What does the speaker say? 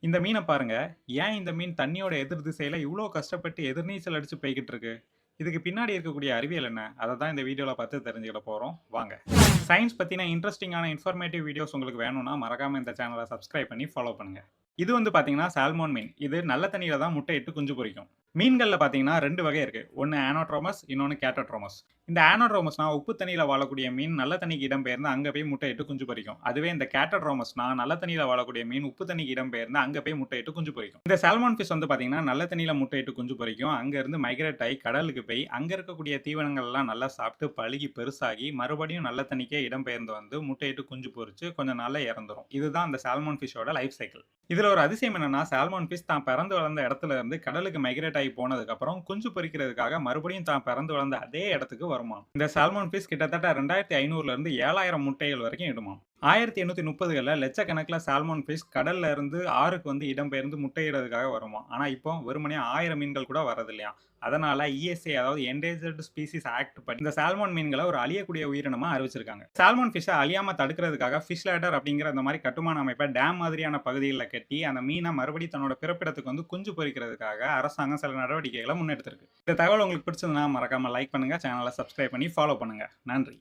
இந்த மீன பாருங்க. ஏன் இந்த மீன் தண்ணியோட எதிர் திசையில இவ்ளோ கஷ்டப்பட்டு எதிர்நீச்சல் அடிச்சு போய்க்கிட்டு இருக்கு? இதுக்கு பின்னாடி இருக்கக்கூடிய அறிவியல் என்ன? அத தான் இந்த வீடியோல பார்த்து தெரிஞ்சுக்கிட போறோம். வாங்க. சயன்ஸ் பத்தின இன்ட்ரஸ்டிங்கான இன்ஃபர்மேட்டிவ் வீடியோஸ் உங்களுக்கு வேணும்னா, மறக்காம இந்த சேனல சப்ஸ்கிரைப் பண்ணி ஃபாலோ பண்ணுங்க. இது வந்து பார்த்தீங்கன்னா, சால்மோன் மீன். இது நல்ல தண்ணீல தான் முட்டையிட்டு குஞ்சு பொரிக்கும். மீன்கள்ல பார்த்தீங்கன்னா 2 வகை இருக்கு. ஒண்ணு ஆனோட்ரோமஸ், இன்னொன்னு கேட்டட்ரோமஸ். இந்த ஆனோட்ரோமஸ்னா உப்பு தண்ணீல வாழக்கூடிய மீன் நல்ல தண்ணிக்கு இடம்பெயர்ந்து அங்க போய் முட்டையிட்டு குஞ்சு பொரிக்கும். அதுவே இந்த கேட்டட்ரோமஸ்னா நல்ல தண்ணீல வாழக்கூடிய மீன் உப்பு தண்ணிக்கு இடம்பெயர்ந்து அங்க போய் முட்டையிட்டு குஞ்சு பொரிக்கும். இந்த சால்மன் ஃபிஷ் வந்து பார்த்தீங்கன்னா, நல்ல தண்ணீல முட்டையிட்டு குஞ்சு பொரிக்கும். அங்க இருந்து மைக்ரேட் ஆயி கடலுக்கு போய் அங்க இருக்கக்கூடிய தீவனங்கள் எல்லாம் நல்லா சாப்பிட்டு பழுகி பெருசாகி மறுபடியும் நல்ல தண்ணிக்கே இடம்பெயர்ந்து வந்து முட்டையிட்டு குஞ்சு பொரிச்சு கொஞ்ச நாள்ல இறந்துரும். இதுதான் அந்த சால்மன் ஃபிஷ்ஷோட லைஃப் சைக்கிள். இதுல ஒரு அதிசயம் என்னன்னா, சால்மன் ஃபிஷ் தான் பிறந்து வளர்ந்த இடத்துல இருந்து கடலுக்கு மைக்ரேட் ஆகி போனதுக்கப்புறம் குஞ்சு பொரிக்கிறதுக்காக மறுபடியும் தான் பிறந்து வளர்ந்த அதே இடத்துக்கு வருமாம். இந்த சால்மன் ஃபிஷ் கிட்டத்தட்ட 2500ல இருந்து 7000 முட்டைகள் வரைக்கும் இடுமாம். 1830கள்ல லட்சக்கணக்கில சால்மன் ஃபிஷ் கடல்ல இருந்து ஆறுக்கு வந்து இடம்பெயர்ந்து முட்டையிடுறதுக்காக வருமாம். ஆனா இப்போ வெறுமனே 1000 மீன்கள் கூட வரதில்லையாம். அதனால இஎஸ்ஏ அதாவது என்டேஞ்சர்ட் ஸ்பீசிஸ் ஆக்ட் படி இந்த சால்மன் மீன்கள ஒரு அழியக்கூடிய உயிரினமா அறிவிச்சிருக்காங்க. சால்மன் ஃபிஷ்ஷ அழியாம தடுக்கிறதுக்காக ஃபிஷ் லேடர் அப்படிங்கிற இந்த மாரி கட்டுமான அமைப்ப டேம் மாதிரியான பகுதிகள்ல கட்டி அந்த மீன மறுபடியும் தன்னோட பிறப்பிடத்துக்கு வந்து குஞ்சு பொரிக்கிறதுக்காக அரசாங்கம் சில நடவடிக்கைகள முன்னெடுத்திருக்கு. இந்த தகவல் உங்களுக்கு பிடிச்சிருந்தா மறக்காம லைக் பண்ணுங்க, சேனல சப்ஸ்கிரைப் பண்ணி ஃபாலோ பண்ணுங்க. நன்றி.